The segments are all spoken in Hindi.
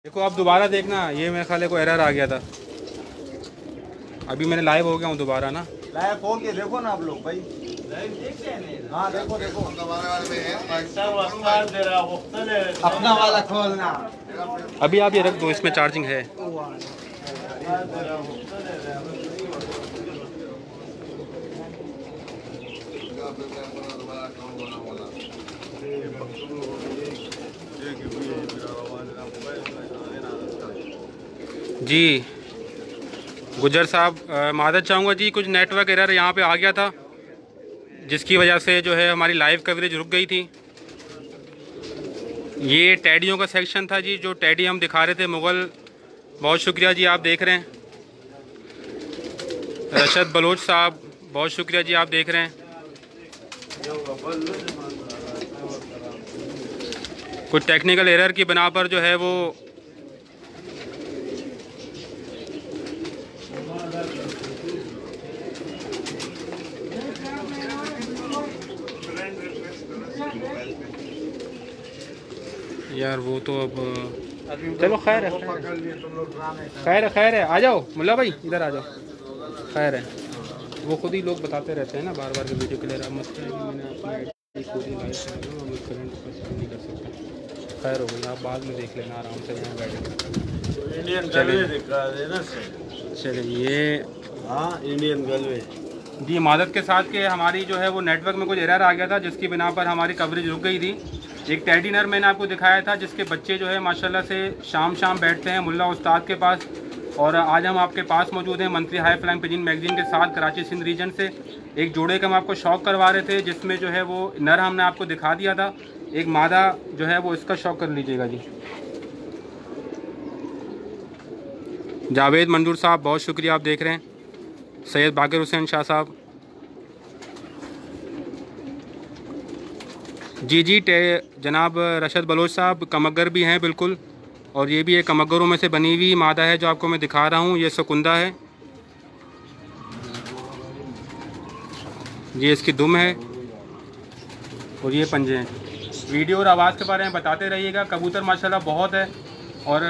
देखो आप दोबारा देखना, ये मेरे ख्याल को एरर आ गया था। अभी मैंने लाइव हो गया हूँ दोबारा ना, लाइव हो के देखो ना आप लोग भाई, लाइव देखते हैं। हाँ देखो देखो, अपना वाला खोलना। अभी आप ये रख दो, इसमें चार्जिंग है। जी गुजर साहब, मादत चाहूँगा जी, कुछ नेटवर्क एरर यहाँ पे आ गया था जिसकी वजह से जो है हमारी लाइव कवरेज रुक गई थी। ये टैडियों का सेक्शन था जी, जो टैडी हम दिखा रहे थे मुग़ल। बहुत शुक्रिया जी, आप देख रहे हैं। रशद बलोच साहब, बहुत शुक्रिया जी, आप देख रहे हैं। कुछ टेक्निकल एरर की बिना पर जो है वो यार वो तो अब चलो खैर है, खैर है। आ जाओ मुल्ला भाई, इधर आ जाओ। खैर है, वो खुद ही लोग बताते रहते हैं ना बार बार के वीडियो के लिए। मसला है कि मैंने अपनी पूरी लाइफ करंट नहीं कर सकता। खैर हो गई, आप बाद में देख लेना आराम से यहाँ बैठे। चलिए ये हाँ इंडियन गलवे जी, मादत के साथ के हमारी जो है वो नेटवर्क में कुछ एरर आ गया था जिसकी बिना पर हमारी कवरेज रुक गई थी। एक टैडी नर मैंने आपको दिखाया था जिसके बच्चे जो है माशाल्लाह से शाम बैठते हैं मुल्ला उस्ताद के पास। और आज हम आपके पास मौजूद हैं monthly high flying pigeon magazine के साथ, कराची सिंध रीजन से। एक जोड़े का हम आपको शौक करवा रहे थे जिसमें जो है वो नर हमने आपको दिखा दिया था, एक मादा जो है वो इसका शौक कर लीजिएगा जी। जावेद मंजूर साहब, बहुत शुक्रिया, आप देख रहे हैं। सैयद बाकर हुसैन शाह साहब, जी जनाब रशद बलोच साहब, कमगर भी हैं बिल्कुल। और ये भी एक कमगरों में से बनी हुई मादा है जो आपको मैं दिखा रहा हूँ। ये सुकुंदा है, ये इसकी दुम है और ये पंजे हैं। वीडियो और आवाज़ के बारे में बताते रहिएगा। कबूतर माशाल्लाह बहुत है और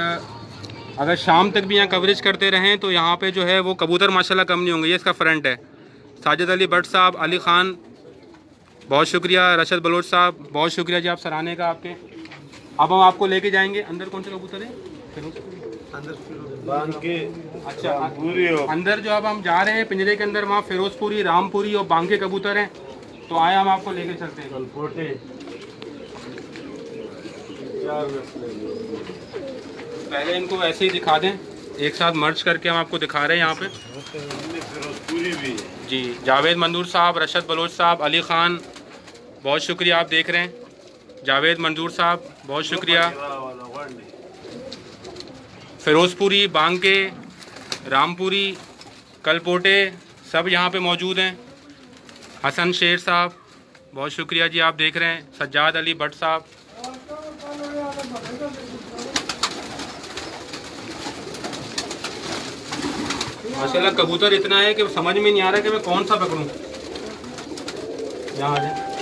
अगर शाम तक भी यहाँ कवरेज करते रहें तो यहाँ पे जो है वो कबूतर माशाल्लाह कम नहीं होंगे। ये इसका फ्रंट है। साजिद अली भट्ट साहब, अली ख़ान, बहुत शुक्रिया। रशद बलोच साहब, बहुत शुक्रिया जी आप सराहने का आपके। अब हम आपको लेके जाएंगे अंदर। कौन से कबूतर है? अच्छा, अंदर जो अब हम जा रहे हैं पिंजरे के अंदर, वहाँ फिरोजपुरी, रामपुरी और बांके कबूतर हैं। तो आए हम आपको लेके चलते हैं। पहले इनको ऐसे ही दिखा दें, एक साथ मर्ज करके हम आपको दिखा रहे हैं यहाँ पे जी। जावेद मंजूर साहब, रशद बलोच साहब, अली ख़ान, बहुत शुक्रिया, आप देख रहे हैं। जावेद मंजूर साहब, बहुत शुक्रिया। फिरोजपुरी, बांके, रामपुरी, कलपोटे सब यहाँ पे मौजूद हैं। हसन शेर साहब, बहुत शुक्रिया जी, आप देख रहे हैं। सज्जाद अली भट्ट साहब, माशाल्लाह कबूतर इतना है कि समझ में नहीं आ रहा कि मैं कौन सा पकड़ूं। यहाँ आ जाए,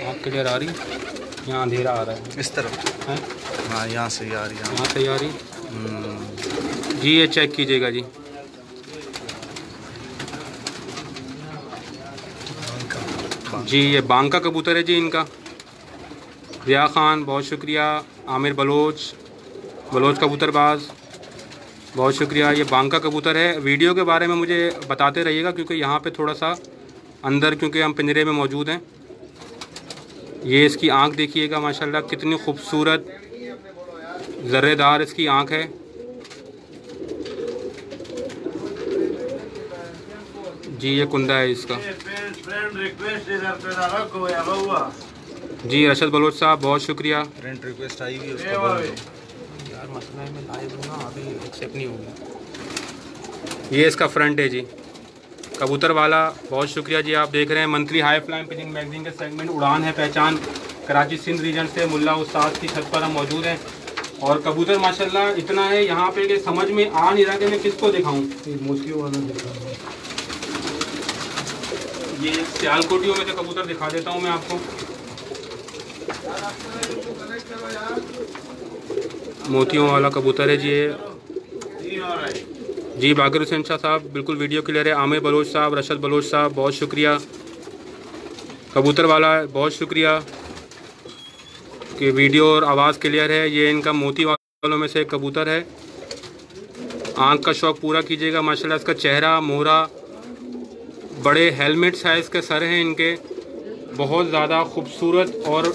आँख क्लियर आ रही, यहाँ अंधेरा आ रहा है। इस तरफ है, हाँ यहाँ से आ रही, यहाँ से आ रही जी। ये चेक कीजिएगा जी। जी ये बांका कबूतर है जी इनका। रिया ख़ान, बहुत शुक्रिया। आमिर बलोच कबूतरबाज, बहुत शुक्रिया। ये बांका कबूतर है। वीडियो के बारे में मुझे बताते रहिएगा क्योंकि यहाँ पे थोड़ा सा अंदर, क्योंकि हम पिंजरे में मौजूद हैं। ये इसकी आँख देखिएगा माशाल्लाह, कितनी खूबसूरत ज़र्रेदार इसकी आँख है। जी ये कुंदा है इसका। जी रशद बलोच साहब, बहुत शुक्रिया। फ्रेंड रिक्वेस्ट आई हुई है यार, मसला है मैं लाइव हूँ ना, अभी एक्सेप्ट नहीं होगी। ये इसका फ्रंट है जी, कबूतर वाला, बहुत शुक्रिया जी, आप देख रहे हैं। Monthly high flying pigeon magazine के सेगमेंट उड़ान है पहचान, कराची सिंध रीजन से मुल्ला उस्ताद की छत पर हम मौजूद हैं। और कबूतर माशाल्लाह इतना है यहाँ पे कि समझ में आ नहीं रहा कि मैं किसको दिखाऊँ। ये सियालकोटियों में से कबूतर दिखा देता हूँ मैं आपको। मोतियों वाला कबूतर है जी ये। जी बाकर हुसैन शाह साहब बिल्कुल वीडियो क्लियर है। आमिर बलोच साहब, रशद बलोच साहब बहुत शुक्रिया। कबूतर वाला बहुत शुक्रिया कि वीडियो और आवाज़ क्लियर है। ये इनका मोती वालों में से एक कबूतर है। आँख का शौक़ पूरा कीजिएगा। माशाल्लाह इसका चेहरा मोहरा, बड़े हेलमेट साइज़ के सर हैं इनके, बहुत ज़्यादा खूबसूरत और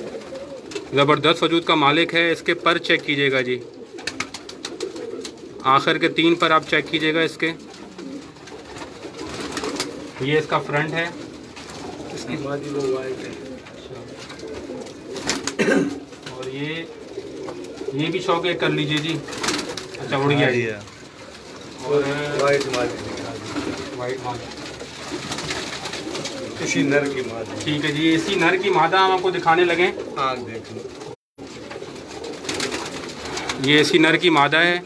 ज़बरदस्त वजूद का मालिक है। इसके पर चेक कीजिएगा जी, आखिर के 3 पर आप चेक कीजिएगा इसके। ये इसका फ्रंट है, इसकी मादी वो वाइट है। और ये भी शौक है, कर लीजिए जी। अच्छा उड़ गया जी। और वाइट मादी, वाइट मादी इसी नर की मादी। ठीक है जी, इसी नर की मादा हम आपको दिखाने लगे। आँख देख लो, ये इसी नर की मादा है,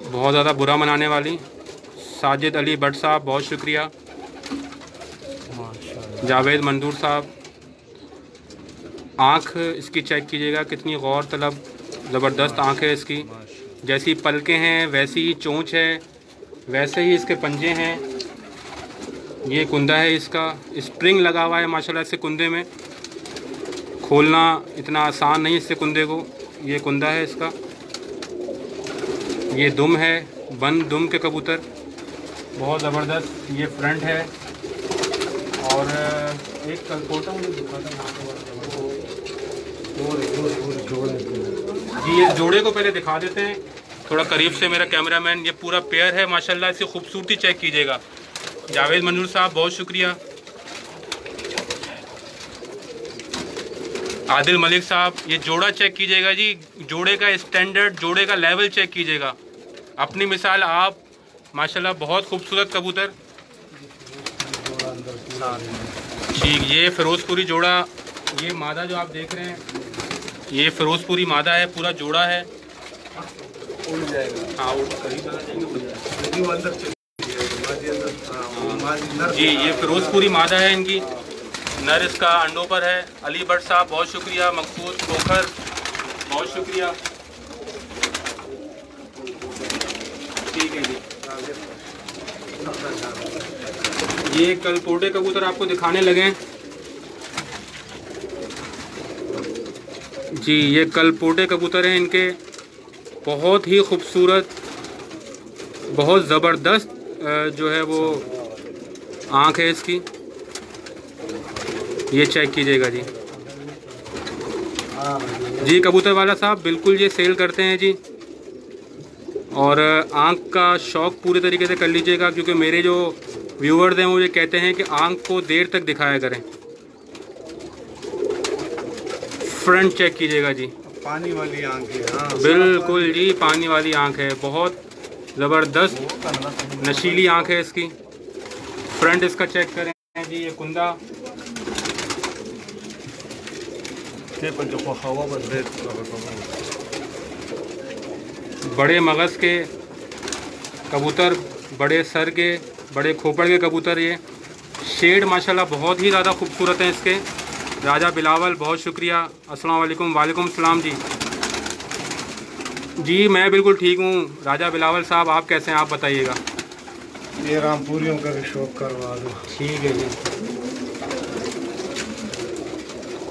बहुत ज़्यादा बुरा मनाने वाली। साजिद अली भट्ट साहब बहुत शुक्रिया। जावेद मंदूर साहब, आँख इसकी चेक कीजिएगा, कितनी गौर तलब ज़बरदस्त आँख है इसकी। जैसी पलकें हैं वैसी ही चोंच है, वैसे ही इसके पंजे हैं। ये कुंदा है इसका, स्प्रिंग लगा हुआ है माशाल्लाह इससे कुंदे में, खोलना इतना आसान नहीं इससे कुंदे को। ये कुंदा है इसका। ये दुम है, बंद दुम के कबूतर बहुत ज़बरदस्त। ये फ्रंट है। और एक कलकोटा मुझे दिखा था यहाँ जी, ये जोड़े को पहले दिखा देते हैं थोड़ा करीब से मेरा कैमरामैन। ये पूरा पेयर है माशाल्लाह, इसकी खूबसूरती चेक कीजिएगा। जावेद मंजूर साहब बहुत शुक्रिया। आदिल मलिक साहब, ये जोड़ा चेक कीजिएगा जी, जोड़े का स्टैंडर्ड, जोड़े का लेवल चेक कीजिएगा। अपनी मिसाल आप माशाल्लाह, बहुत खूबसूरत कबूतर। ठीक, ये फिरोजपुरी जोड़ा, ये मादा जो आप देख रहे हैं ये फिरोजपुरी मादा है, पूरा जोड़ा है। उड़ जाएगा। हाँ करीब आ जाएंगे, उड़ जाएगा। वो अंदर चली जाएगी, मादी अंदर। हाँ, मादी नर। जी ये फिरोजपुरी मादा है इनकी, नर इसका अंडों पर है। अली भट्ट साहब बहुत शुक्रिया। मकसूद खोखर बहुत शुक्रिया। ठीक है जी, ये कलपोटे कबूतर आपको दिखाने लगे जी। ये कलपोटे कबूतर हैं इनके, बहुत ही खूबसूरत, बहुत ज़बरदस्त जो है वो आँख है इसकी। ये चेक कीजिएगा जी। जी कबूतर वाला साहब बिल्कुल ये सेल करते हैं जी। और आँख का शौक़ पूरे तरीके से कर लीजिएगा, क्योंकि मेरे जो व्यूवर्स हैं वो ये कहते हैं कि आँख को देर तक दिखाया करें। फ्रंट चेक कीजिएगा जी, पानी वाली आँख है। हाँ, बिल्कुल जी, पानी वाली आँख है, बहुत ज़बरदस्त नशीली आँख है इसकी। फ्रंट इसका चेक करें जी। ये कुंदा बड़े मगज़ के कबूतर, बड़े सर के, बड़े खोपड़ के कबूतर। ये शेड माशाल्लाह बहुत ही ज़्यादा खूबसूरत हैं इसके। राजा बिलावल बहुत शुक्रिया। अस्सलाम वालेकुम। वालेकुम सलाम जी। जी मैं बिल्कुल ठीक हूँ राजा बिलावल साहब, आप कैसे हैं आप बताइएगा। ये रामपुरियों का भी शौक करवा दो। ठीक है जी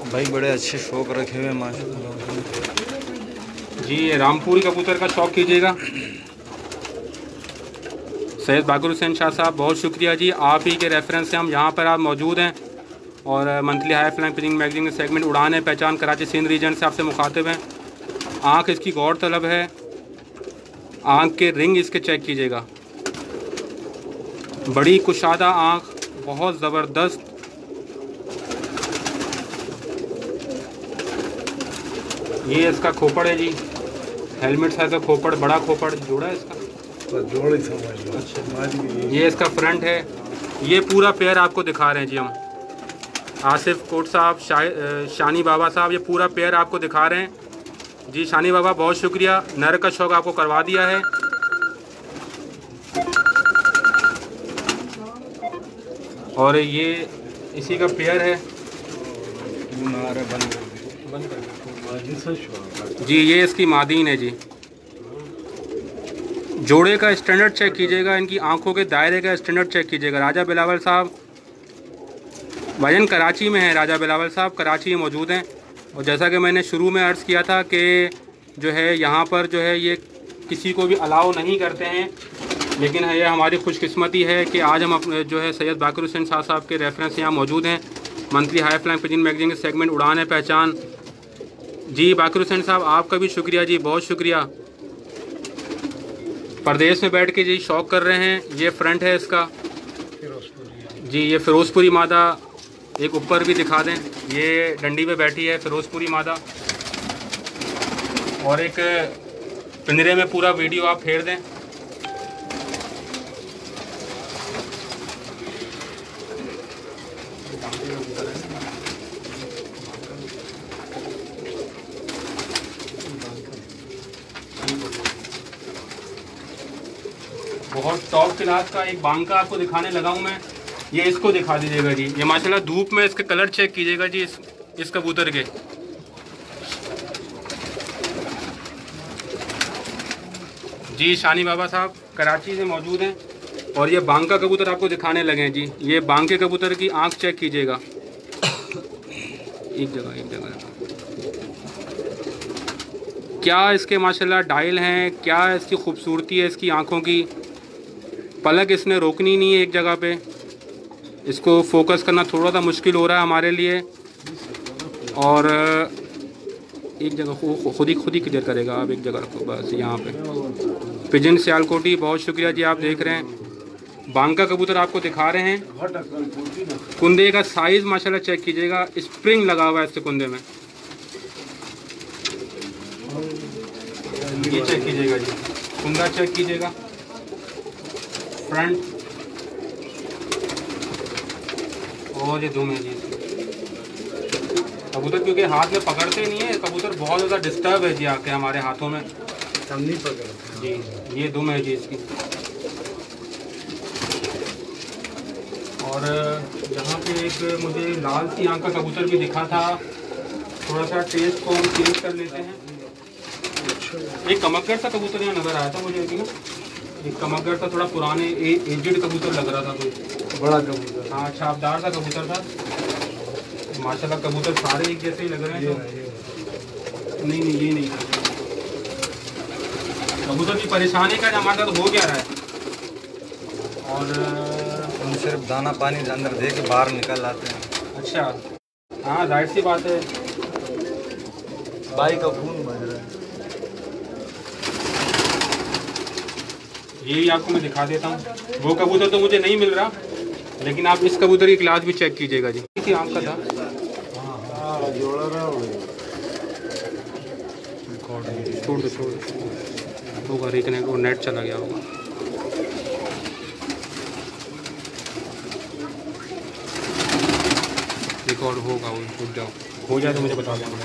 भाई, बड़े अच्छे शौक रखे हुए माशाल्लाह जी। ये रामपुरी कबूतर का शौक़ कीजिएगा। सैयद बाकर हुसैन शाह साहब बहुत शुक्रिया जी, आप ही के रेफरेंस से हम यहाँ पर आप मौजूद हैं। और monthly high flying pitching magazine के सेगमेंट उड़ान है पहचान कराची सिंध रीजन से आपसे मुखातिब हैं। आँख इसकी गौर तलब है, आँख के रिंग इसके चेक कीजिएगा, बड़ी कुशादा आँख, बहुत ज़बरदस्त। ये इसका खोपड़ है जी, हेलमेट साइज का खोपड़, बड़ा खोपड़ जोड़ा है इसका। जोड़ी समझ लो। अच्छा, ये इसका फ्रंट है। ये पूरा पेयर आपको दिखा रहे हैं जी हम। आसिफ कोट साहब, शानी बाबा साहब, ये पूरा पेयर आपको दिखा रहे हैं जी। शानी बाबा बहुत शुक्रिया, नर का शौक आपको करवा दिया है। और ये इसी का पेयर है। जी ये इसकी मादीन है जी। जोड़े का स्टैंडर्ड चेक कीजिएगा, इनकी आंखों के दायरे का स्टैंडर्ड चेक कीजिएगा। राजा बिलावल साहब भाईजान कराची में हैं, राजा बिलावल साहब कराची में मौजूद हैं। और जैसा कि मैंने शुरू में अर्ज़ किया था कि जो है यहाँ पर जो है ये किसी को भी अलाउ नहीं करते हैं, लेकिन है ये हमारी खुशकिस्मती है कि आज हम अपने जो है सैयद बाकर हुसैन साहब के रेफरेंस यहाँ मौजूद हैं। Monthly high flying pigeon magazine के सेगमेंट उड़ान है पहचान। जी बाकर हुसैन साहब आपका भी शुक्रिया जी, बहुत शुक्रिया। परदेश में बैठ के जी शौक़ कर रहे हैं। ये फ्रंट है इसका जी, ये फ़िरोज़पुरी मादा। एक ऊपर भी दिखा दें, ये डंडी पे बैठी है फ़िरोज़पुरी मादा। और एक पिंजरे में पूरा वीडियो आप फेर दें। बहुत टॉप क्लास का एक बांका आपको दिखाने लगा हूँ मैं। ये इसको दिखा दीजिएगा जी। ये माशाल्लाह धूप में इसके कलर चेक कीजिएगा जी इस कबूतर के। जी शानी बाबा साहब कराची से मौजूद हैं। और ये बांका कबूतर आपको दिखाने लगे हैं जी। ये बांके कबूतर की आंख चेक कीजिएगा। एक जगह क्या इसके माशाल्लाह डायल हैं, क्या इसकी खूबसूरती है इसकी आंखों की। पलक इसने रोकनी नहीं है एक जगह पे। इसको फोकस करना थोड़ा सा मुश्किल हो रहा है हमारे लिए। और एक जगह खुद ही क्लियर करेगा। आप एक जगह रखो बस यहाँ पे। पिजन सियालकोटी बहुत शुक्रिया जी, आप देख रहे हैं। बांका कबूतर आपको दिखा रहे हैं। कुंदे का साइज़ माशाल्लाह चेक कीजिएगा, स्प्रिंग लगा हुआ है इसके कुंदे में। ये चेक कीजिएगा जी, कुंदा चेक कीजिएगा, फ्रंट। और ये दुम है जी। कबूतर क्योंकि हाथ में पकड़ते नहीं है, कबूतर बहुत ज़्यादा डिस्टर्ब है जी आके हमारे हाथों में। हम नहीं पकड़ जी ये दुम है जी इसकी। और यहाँ पे एक मुझे लाल सी आंख का कबूतर भी दिखा था। थोड़ा सा टेस्ट को हम चेंज कर लेते हैं। एक कमक्कर सा कबूतर यहाँ नज़र आया था मुझे ना, एक कमक्कर सा थोड़ा पुराने एजेड कबूतर लग रहा था कोई। बड़ा कबूतर, हाँ छापदार सा कबूतर था। माशाल्लाह कबूतर सारे एक जैसे ही लग रहे हैं। तो नहीं ये नहीं, कबूतर की परेशानी का हमारे साथ हो क्या रहा है। और हम सिर्फ दाना पानी अंदर दे के बाहर निकल आते हैं। अच्छा हाँ जाहिर सी बात है, भाई का खून बज रहा है। यही आपको मैं दिखा देता हूँ। वो कबूतर तो मुझे नहीं मिल रहा, लेकिन आप इस कबूतर की क्लास भी चेक कीजिएगा जी। इसी आँख का था। जोड़ा रहा छोड़ दो होगा, रिकनेक्ट वो नेट चला गया होगा। रिकॉर्ड होगा, वो रुक जाओ, हो जाए तो मुझे बता देना।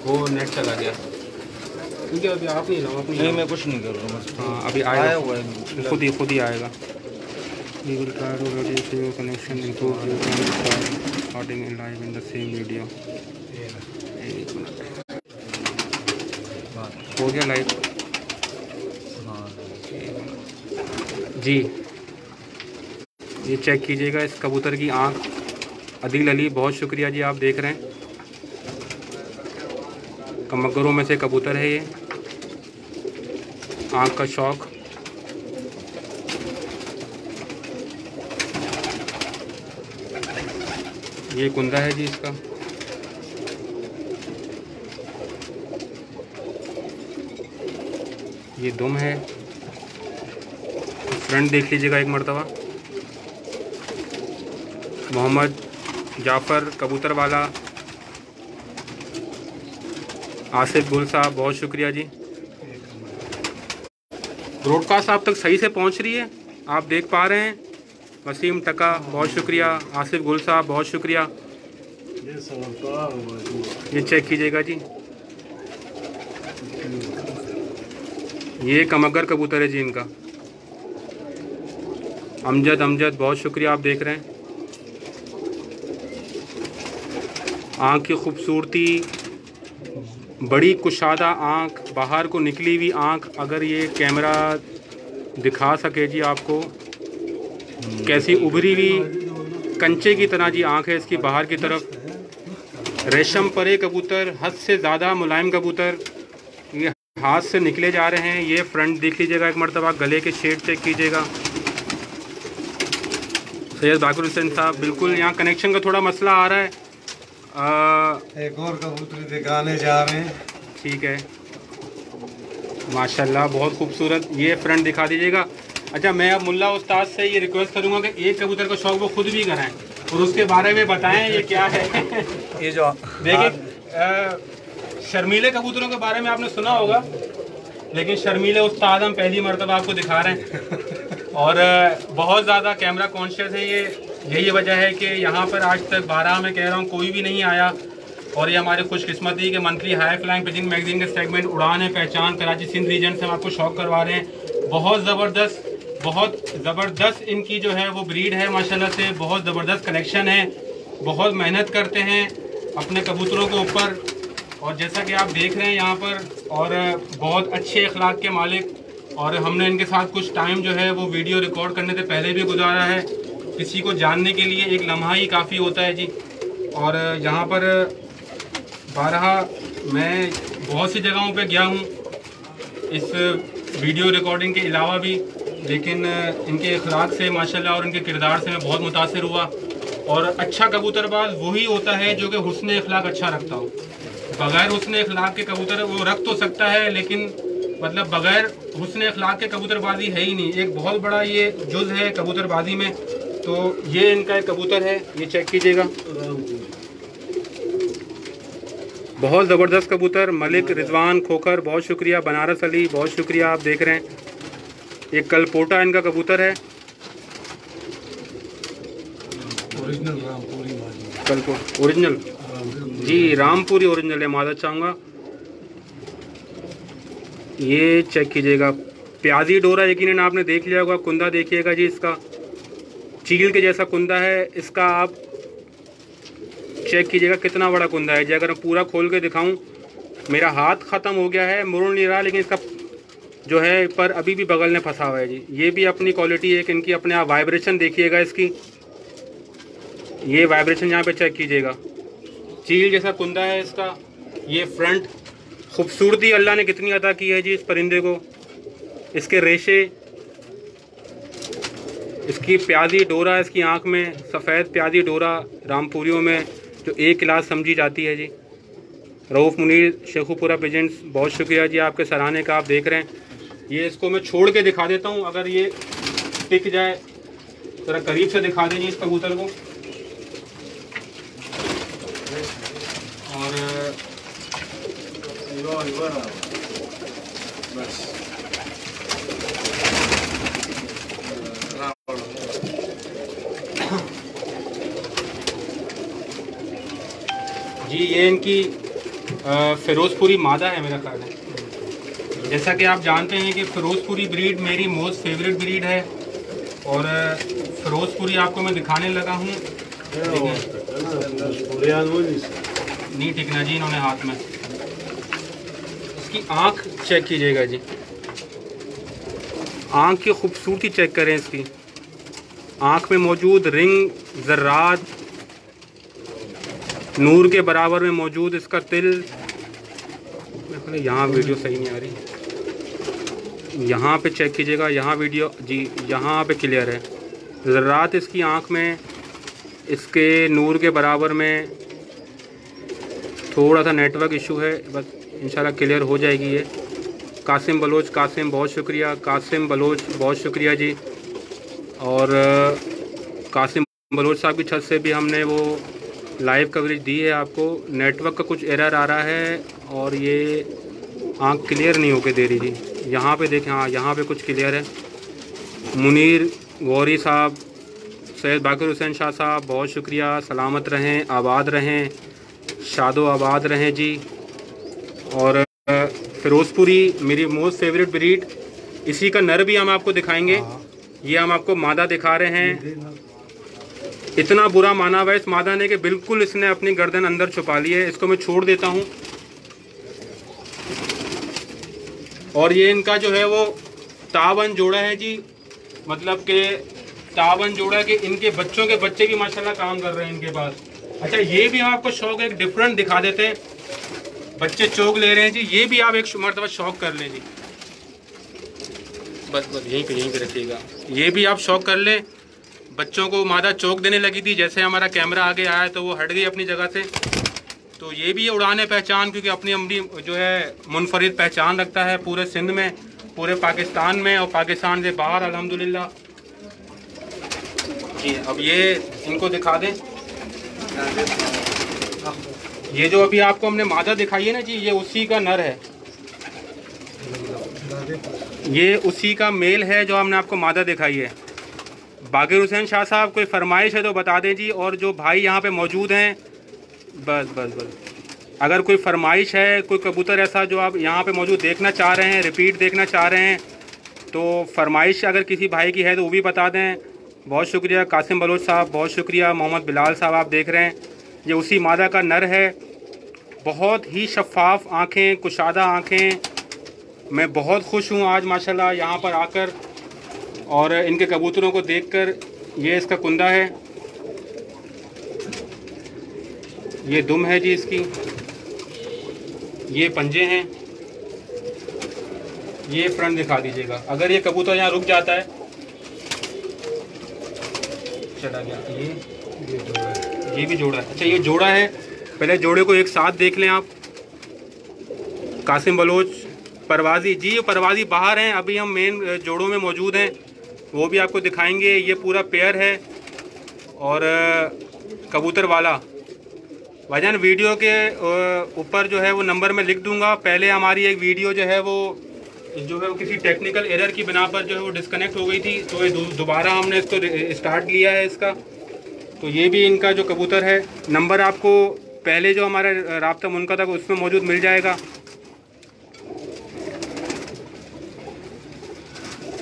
वो नेट चला गया क्योंकि अभी आप नहीं रहो अपनी। नहीं मैं कुछ नहीं कर रहा हूँ। हाँ अभी आया हुआ है, खुद ही आएगा। We will try to reduce your connection, improve your starting in live in the same video. एक मिनट हो गया लाइव जी। ये चेक कीजिएगा इस कबूतर की आँख। अदील अली बहुत शुक्रिया जी, आप देख रहे हैं। कमगरों में से कबूतर है ये। आँख का शौक़। ये कुंदा है जी इसका। ये दुम है। फ्रंट देख लीजिएगा एक मर्तबा। मोहम्मद जाफ़र कबूतर वाला, आसिफ गुल साहब बहुत शुक्रिया जी। ब्रॉडकास्ट आप तक सही से पहुंच रही है, आप देख पा रहे हैं। वसीम टका बहुत शुक्रिया, आसिफ गुल साहब बहुत शुक्रिया। ये चेक कीजिएगा जी, ये कमगर कबूतर है जी इनका। अमजद बहुत शुक्रिया, आप देख रहे हैं। आँख की खूबसूरती, बड़ी कुशादा आँख, बाहर को निकली हुई आँख, अगर ये कैमरा दिखा सके जी आपको, कैसी उभरी हुई कंचे की तरह जी आँख है इसकी बाहर की तरफ। रेशम परे कबूतर, हद से ज़्यादा मुलायम कबूतर, ये हाथ से निकले जा रहे हैं। ये फ्रंट देख लीजिएगा एक मरतबा, गले के शेड चेक कीजिएगा। सैयद बाकर हुसैन साहब, बिल्कुल यहाँ कनेक्शन का थोड़ा मसला आ रहा है। एक और कबूतरी दिखाने जा रहे हैं। ठीक है, माशाल्लाह बहुत खूबसूरत। ये फ्रंट दिखा दीजिएगा। अच्छा, मैं अब मुल्ला उस्ताद से ये रिक्वेस्ट करूँगा कि एक कबूतर का शौक़ वो खुद भी कराएं और उसके बारे में बताएं ये क्या है। ये जो देखिए, शर्मीले कबूतरों के बारे में आपने सुना होगा, लेकिन शर्मीले उस्ताद हम पहली मरतबा आपको दिखा रहे हैं और बहुत ज़्यादा कैमरा कॉन्शियस है। ये यही वजह है कि यहाँ पर आज तक 12 में कह रहा हूँ कोई भी नहीं आया और ये हमारी खुशकिस्मती के मंथली हाई फ्लाइंग पिजिंग मैगजीन के सेगमेंट उड़ान है पहचान कराची सिंध रीजन से हम आपको शौक करवा रहे हैं। बहुत ज़बरदस्त इनकी जो है वो ब्रीड है माशाल्लाह से, बहुत ज़बरदस्त कलेक्शन है, बहुत मेहनत करते हैं अपने कबूतरों के ऊपर और जैसा कि आप देख रहे हैं यहाँ पर, और बहुत अच्छे अखलाक के मालिक। और हमने इनके साथ कुछ टाइम जो है वो वीडियो रिकॉर्ड करने से पहले भी गुजारा है। किसी को जानने के लिए एक लम्हा ही काफ़ी होता है जी। और यहाँ पर बारहा मैं बहुत सी जगहों पे गया हूँ इस वीडियो रिकॉर्डिंग के अलावा भी, लेकिन इनके अखलाक से माशाल्लाह और इनके किरदार से मैं बहुत मुतासिर हुआ। और अच्छा कबूतरबाज वही होता है जो कि हुस्न अखलाक अच्छा रखता हो। बग़ैर हुस्न अखलाक के कबूतर वो रख तो सकता है, लेकिन मतलब बग़ैर हुस्न अखलाक के कबूतरबाजी है ही नहीं। एक बहुत बड़ा ये जुज़ है कबूतरबाजी में। तो ये इनका एक कबूतर है, ये चेक कीजिएगा, बहुत ज़बरदस्त कबूतर। मलिक रिजवान खोखर, बहुत शुक्रिया। बनारस अली, बहुत शुक्रिया। आप देख रहे हैं एक कलपोटा इनका कबूतर है, ओरिजिनल रामपुरी मादी। कलपोटा ओरिजिनल जी, रामपुरी ओरिजिनल है, मादा चाहूँगा। ये चेक कीजिएगा, प्याजी डोरा यकीनन आपने देख लिया होगा। कुंदा देखिएगा जी, इसका चील के जैसा कुंदा है। इसका आप चेक कीजिएगा कितना बड़ा कुंदा है जी। अगर मैं पूरा खोल के दिखाऊं, मेरा हाथ ख़त्म हो गया है, मुड़ नहीं रहा, लेकिन इसका जो है पर अभी भी बगल में फंसा हुआ है जी। ये भी अपनी क्वालिटी है कि इनकी अपने आप वाइब्रेशन देखिएगा इसकी, ये वाइब्रेशन यहाँ पे चेक कीजिएगा। चील जैसा कुंदा है इसका। ये फ्रंट खूबसूरती अल्लाह ने कितनी अता की है जी इस परिंदे को। इसके रेशे, इसकी प्याजी डोरा, इसकी आँख में सफ़ेद प्याजी डोरा रामपुरियों में जो एक क्लास समझी जाती है जी। रऊफ़ मुनीर शेखुपुरा पिजेंट्स, बहुत शुक्रिया जी आपके सराहने का। आप देख रहे हैं ये, इसको मैं छोड़ के दिखा देता हूँ, अगर ये टिक जाए ज़रा करीब से दिखा देंगे इस कबूतर को। और जी ये इनकी फ़िरोज़पुरी मादा है मेरा ख्याल है। जैसा कि आप जानते हैं कि फ़िरोज़पुरी ब्रीड मेरी मोस्ट फेवरेट ब्रीड है और फ़िरोज़पुरी आपको मैं दिखाने लगा हूँ। नहीं टिकना जी इन्होंने हाथ में। इसकी आँख चेक कीजिएगा जी, आँख की खूबसूरती चेक करें। इसकी आँख में मौजूद रिंग, ज़र्रात, नूर के बराबर में मौजूद इसका तिल। यहाँ वीडियो सही नहीं आ रही, यहाँ पे चेक कीजिएगा, यहाँ वीडियो जी, यहाँ पे क्लियर है। ज़र्रात इसकी आँख में, इसके नूर के बराबर में। थोड़ा सा नेटवर्क इशू है, बस इंशाल्लाह क्लियर हो जाएगी ये। कासिम बलोच, कासिम बहुत शुक्रिया। कासिम बलोच बहुत शुक्रिया जी। और कासिम बलोच साहब की छत से भी हमने वो लाइव कवरेज दी है आपको। नेटवर्क का कुछ एरर आ रहा है और ये आँख क्लियर नहीं होके दे रही जी। यहाँ पे देखें, हाँ यहाँ पे कुछ क्लियर है। मुनीर गौरी साहब, सैयद बाकर हुसैन शाह साहब बहुत शुक्रिया। सलामत रहें, आबाद रहें, शादो आबाद रहें जी। और फ़िरोज़पुरी मेरी मोस्ट फेवरेट ब्रीड, इसी का नर भी हम आपको दिखाएंगे। ये हम आपको मादा दिखा रहे हैं। इतना बुरा माना हुआ है इस मादा ने कि बिल्कुल इसने अपनी गर्दन अंदर छुपा ली है। इसको मैं छोड़ देता हूँ। और ये इनका जो है वो तावन जोड़ा है जी, मतलब कि तावन जोड़ा कि इनके बच्चों के बच्चे भी माशाल्लाह काम कर रहे हैं इनके पास। अच्छा, ये भी आपको शौक है, एक डिफरेंट दिखा देते हैं। बच्चे चौक ले रहे हैं जी, ये भी आप एक मरतबा शौक कर लें जी। बस बस यहीं पे रखिएगा। ये भी आप शौक कर लें। बच्चों को मादा चौक देने लगी थी, जैसे हमारा कैमरा आगे आया तो वो हट गई अपनी जगह से। तो ये भी उड़ाने पहचान, क्योंकि अपनी अपनी जो है मुनफरिद पहचान रखता है पूरे सिंध में, पूरे पाकिस्तान में और पाकिस्तान से बाहर अल्हम्दुलिल्लाह जी। अब ये इनको दिखा दें। ये जो अभी आपको हमने मादा दिखाई है ना जी, ये उसी का नर है, ये उसी का मेल है जो हमने आपको मादा दिखाई है। बाकिर हुसैन शाह साहब कोई फरमाइश है तो बता दें जी। और जो भाई यहाँ पे मौजूद हैं, बस अगर कोई फरमाइश है, कोई कबूतर ऐसा जो आप यहाँ पे मौजूद देखना चाह रहे हैं, रिपीट देखना चाह रहे हैं, तो फरमाइश अगर किसी भाई की है तो वो भी बता दें। बहुत शुक्रिया कासिम बलोच साहब, बहुत शुक्रिया मोहम्मद बिलाल साहब। आप देख रहे हैं ये उसी मादा का नर है। बहुत ही शफाफ आँखें, कुशादा आँखें। मैं बहुत खुश हूँ आज माशाल्लाह यहाँ पर आकर और इनके कबूतरों को देखकर। ये इसका कुंदा है, ये दुम है जी इसकी, ये पंजे हैं, ये फ्रंट दिखा दीजिएगा। अगर ये कबूतर यहाँ रुक जाता है, चला गया, ये भी जोड़ा है। अच्छा, ये जोड़ा है। पहले जोड़े को एक साथ देख लें आप। कासिम बलोच, परवाज़ी जी, परवाज़ी बाहर हैं, अभी हम मेन जोड़ों में मौजूद हैं, वो भी आपको दिखाएंगे। ये पूरा पेयर है। और कबूतर वाला भाईजान वीडियो के ऊपर जो है वो नंबर मैं लिख दूंगा। पहले हमारी एक वीडियो जो है वो किसी टेक्निकल एरर की बिना पर जो है वो डिस्कनेक्ट हो गई थी, तो ये दोबारा हमने इसको स्टार्ट लिया है इसका। तो ये भी इनका जो कबूतर है, नंबर आपको पहले जो हमारा राब्ता मुनक़ा था उसमें मौजूद मिल जाएगा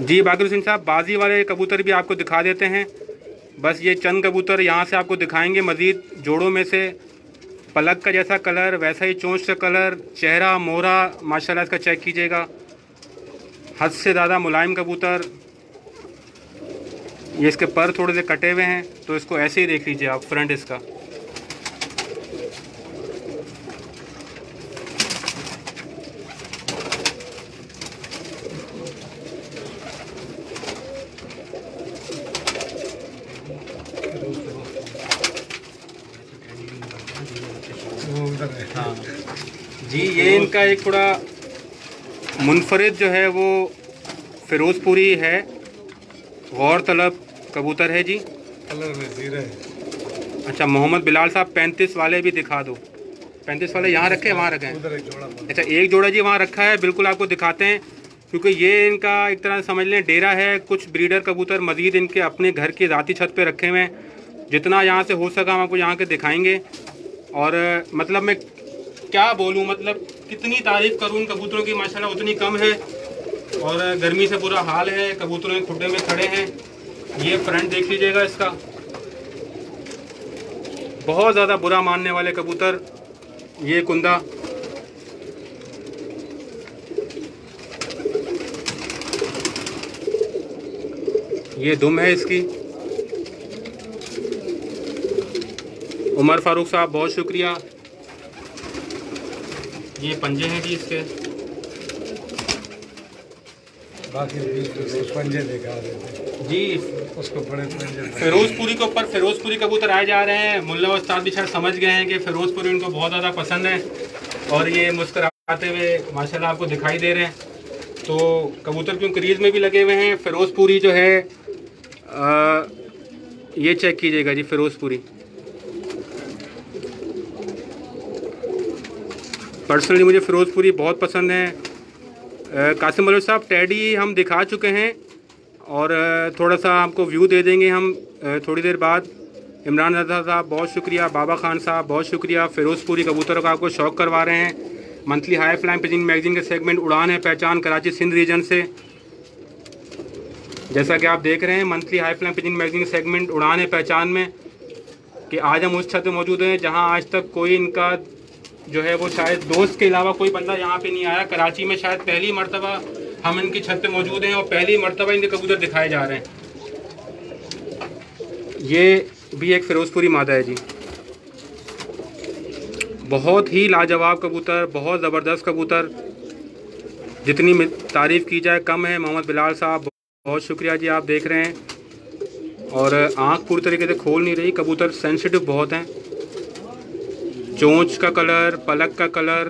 जी। बाकिर हुसैन साहब, बाजी वाले कबूतर भी आपको दिखा देते हैं। बस ये चंद कबूतर यहाँ से आपको दिखाएंगे। मज़ीद जोड़ों में से पलक का जैसा कलर, वैसा ही चोंच का कलर, चेहरा मोहरा माशाल्लाह इसका चेक कीजिएगा। हद से ज़्यादा मुलायम कबूतर। ये इसके पर थोड़े से कटे हुए हैं, तो इसको ऐसे ही देख लीजिए आप, फ्रंट इसका। हाँ जी, ये इनका एक थोड़ा मुनफरिद जो है वो फ़िरोज़पुरी है, गौर तलब कबूतर है जी। कलर में जीरा है। अच्छा, मोहम्मद बिलाल साहब 35 वाले भी दिखा दो। 35 वाले यहाँ रखे, वहाँ रखे हैं? अच्छा, एक जोड़ा जी वहाँ रखा है, बिल्कुल आपको दिखाते हैं। क्योंकि ये इनका एक तरह से समझ लें डेरा है। कुछ ब्रीडर कबूतर मज़ीद इनके अपने घर की ज़ाती छत पे रखे हुए हैं। जितना यहाँ से हो सका हम आपको यहाँ के दिखाएंगे। और मतलब मैं क्या बोलूँ, मतलब कितनी तारीफ़ करूँ उन कबूतरों की, माशाल्लाह उतनी कम है। और गर्मी से बुरा हाल है, कबूतरों के खुड्डे में खड़े हैं। ये फ्रंट देख लीजिएगा इसका, बहुत ज़्यादा बुरा मानने वाले कबूतर। ये कुंदा, ये दुम है इसकी। उमर फारूक साहब बहुत शुक्रिया। ये पंजे हैं जी इसके। बाकी पंजे दिखा देते जी, उसको बड़े पंजे। फ़िरोज़पुरी के ऊपर फ़िरोज़पुरी कबूतर आए जा रहे हैं। मुल्ला उस्ताद भी शायद समझ गए हैं कि फ़िरोज़पुरी उनको बहुत ज़्यादा पसंद है। और ये मुस्कुराते हुए माशाल्लाह आपको दिखाई दे रहे हैं। तो कबूतर क्यों क्रीज़ में भी लगे हुए हैं। फ़िरोज़पुरी जो है ये चेक कीजिएगा जी, फ़िरोज़पुरी। पर्सनली मुझे फ़िरोज़पुरी बहुत पसंद है। कासिम बलोच साहब, टैडी हम दिखा चुके हैं और थोड़ा सा आपको व्यू दे देंगे हम थोड़ी देर बाद। इमरान रज़ा साहब बहुत शुक्रिया, बाबा खान साहब बहुत शुक्रिया। फ़िरोज़पुरी कबूतरों का आपको शौक़ करवा रहे हैं। Monthly high flying pigeon magazine के सेगमेंट उड़ान है पहचान, कराची सिंध रीजन से। जैसा कि आप देख रहे हैं, monthly high flying pigeon magazine segment उड़ान है पहचान में कि आज हम उस छत पे मौजूद हैं जहां आज तक कोई इनका जो है वो शायद दोस्त के अलावा कोई बंदा यहाँ पे नहीं आया। कराची में शायद पहली मर्तबा हम इनकी छत पे मौजूद हैं और पहली मर्तबा इनके कबूतर दिखाए जा रहे हैं। ये भी एक फिरोजपुरी मादा है जी, बहुत ही लाजवाब कबूतर, बहुत ज़बरदस्त कबूतर, जितनी तारीफ़ की जाए कम है। मोहम्मद बिलाल साहब बहुत शुक्रिया जी, आप देख रहे हैं। और आँख पूरी तरीके से खोल नहीं रही, कबूतर सेंसिटिव बहुत हैं। चोंच का कलर, पलक का कलर,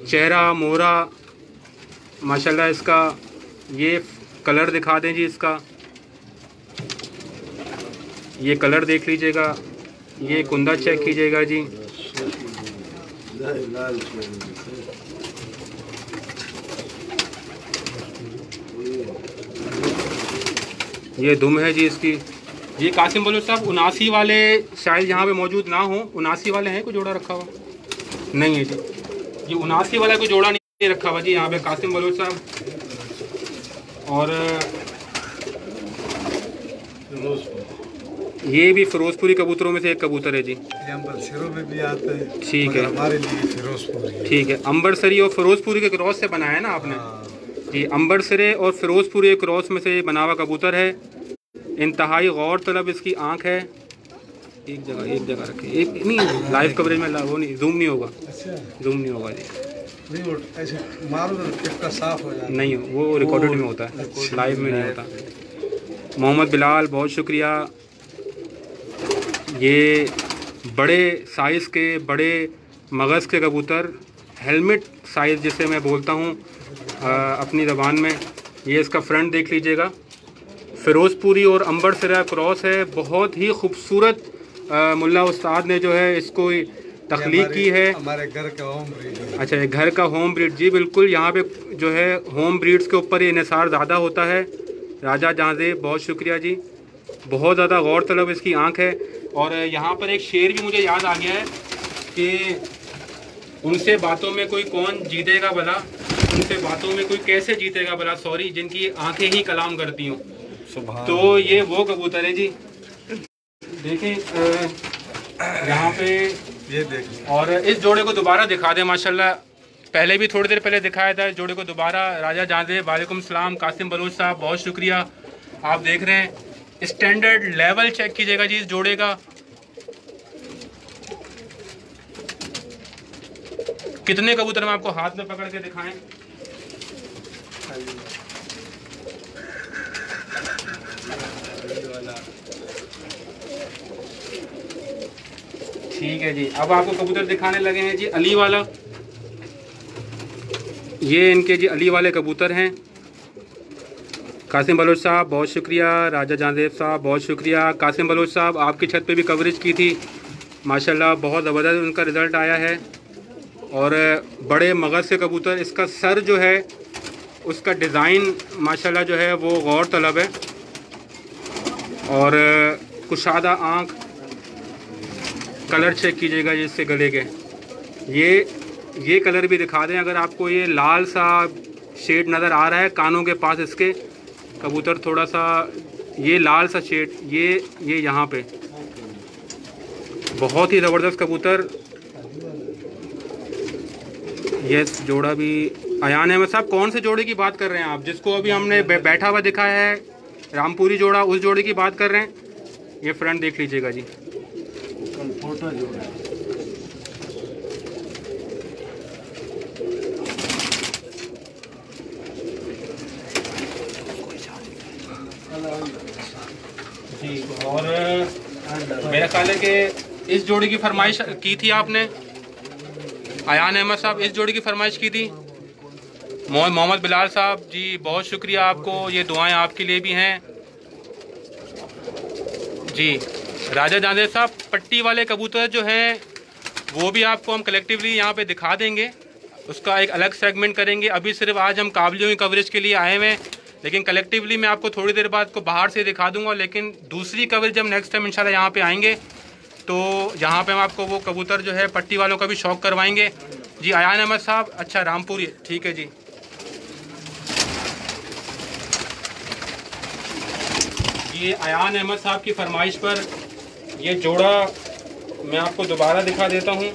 चेहरा, मोहरा, माशाल्लाह इसका ये कलर दिखा दें जी। इसका ये कलर देख लीजिएगा, ये कुंदा चेक कीजिएगा जी। ये दुम है जी इसकी। ये कासिम बलूच साहब 79 वाले शायद यहाँ पे मौजूद ना हो। 79 वाले हैं कोई जोड़ा रखा हुआ? नहीं है जी, ये 79 वाला कोई जोड़ा नहीं रखा हुआ जी यहाँ पे कासिम बलूच साहब। और ये भी फिरोजपुरी कबूतरों में से एक कबूतर है जी। ये अम्बरसरों में भी आते हैं। ठीक है, हमारे लिए फिरोजपुरी। ठीक है, अम्बरसरी और फिरोजपुरी के क्रॉस से बनाया है ना आपने? जी, अम्बरसरे और फिरोजपुरी क्रॉस में से बना हुआ कबूतर है। इंतहाई गौर तलब इसकी आँख है। एक जगह रखे, एक नहीं लाइव कवरेज में वो नहीं, जूम नहीं होगा। अच्छा, जूम नहीं होगा जी, नहीं वो ऐसे मारो तो टिप साफ हो जाता नहीं वो रिकॉर्डेड में होता है, लाइव में नहीं होता। मोहम्मद बिलाल बहुत शुक्रिया। ये बड़े साइज़ के, बड़े मगज़ के कबूतर, हेलमेट साइज़ जिसे मैं बोलता हूँ अपनी ज़बान में। ये इसका फ्रंट देख लीजिएगा, फिरोजपुरी और अम्बरसरा क्रॉस है। बहुत ही खूबसूरत मुल्ला उस्ताद ने जो है इसको तख्लीक की है। हमारे घर का होम ब्रीड। अच्छा, ये घर का होम ब्रीड जी, बिल्कुल। यहाँ पे जो है होम ब्रीड्स के ऊपर ये निसार ज़्यादा होता है। राजा जहाँज़ेब बहुत शुक्रिया जी, बहुत ज़्यादा गौर तलब इसकी आँख है। और यहाँ पर एक शेर भी मुझे याद आ गया है कि उनसे बातों में कोई कौन जीतेगा भला, उनसे बातों में कोई कैसे जीतेगा भला, सॉरी, जिनकी आंखें ही कलाम करती हूँ। तो ये वो कबूतर है जी, देखें यहाँ पे ये देखिए। और इस जोड़े को दोबारा दिखा दें माशाल्लाह। पहले भी थोड़ी देर पहले दिखाया था इस जोड़े को दोबारा। राजा जहाँज़ेब वालेकुम सलाम। कासिम बलूच साहब बहुत शुक्रिया, आप देख रहे हैं। स्टैंडर्ड लेवल चेक कीजिएगा जी इस जोड़े का। कितने कबूतर हम आपको हाथ में पकड़ के दिखाएं? ठीक है जी, अब आपको कबूतर दिखाने लगे हैं जी अली वाला। ये इनके जी अली वाले कबूतर हैं। कासिम बलोच साहब बहुत शुक्रिया, राजा जहाँज़ेब साहब बहुत शुक्रिया। कासिम बलोच साहब आपकी छत पे भी कवरेज की थी माशाल्लाह, बहुत ज़बरदस्त उनका रिज़ल्ट आया है। और बड़े मगज़ से कबूतर, इसका सर जो है उसका डिज़ाइन माशाल्लाह जो है वो गौर तलब है। और कुशादा आँख, कलर चेक कीजिएगा जी इससे गले के। ये कलर भी दिखा दें अगर आपको ये लाल सा शेड नज़र आ रहा है कानों के पास इसके। कबूतर थोड़ा सा ये लाल सा शेड, ये यहाँ पे बहुत ही ज़बरदस्त कबूतर। ये जोड़ा भी अयान अहमद साहब, कौन से जोड़े की बात कर रहे हैं आप? जिसको अभी हमने बैठा हुआ दिखाया है रामपुरी जोड़ा, उस जोड़े की बात कर रहे हैं? ये फ्रंट देख लीजिएगा जी, फोटो जोड़ा जी। और मेरा ख्याल है कि इस जोड़ी की फरमाइश की थी आपने, अयान अहमद साहब, इस जोड़ी की फरमाइश की थी। मोहम्मद बिलाल साहब जी बहुत शुक्रिया आपको, ये दुआएं आपके लिए भी हैं जी। राजा जहाँज़ेब साहब, पट्टी वाले कबूतर जो हैं वो भी आपको हम कलेक्टिवली यहाँ पे दिखा देंगे, उसका एक अलग सेगमेंट करेंगे। अभी सिर्फ आज हम काबलियों की कवरेज के लिए आए हुए हैं, लेकिन कलेक्टिवली मैं आपको थोड़ी देर बाद को बाहर से दिखा दूंगा। लेकिन दूसरी कवरेज जब नेक्स्ट टाइम इंशाल्लाह यहाँ पे आएंगे तो यहाँ पे हम आपको वो कबूतर जो है पट्टी वालों का भी शौक करवाएंगे जी। अयान अहमद साहब, अच्छा रामपुरी, ठीक है जी। ये अयान अहमद साहब की फरमाइश पर ये जोड़ा मैं आपको दोबारा दिखा देता हूँ।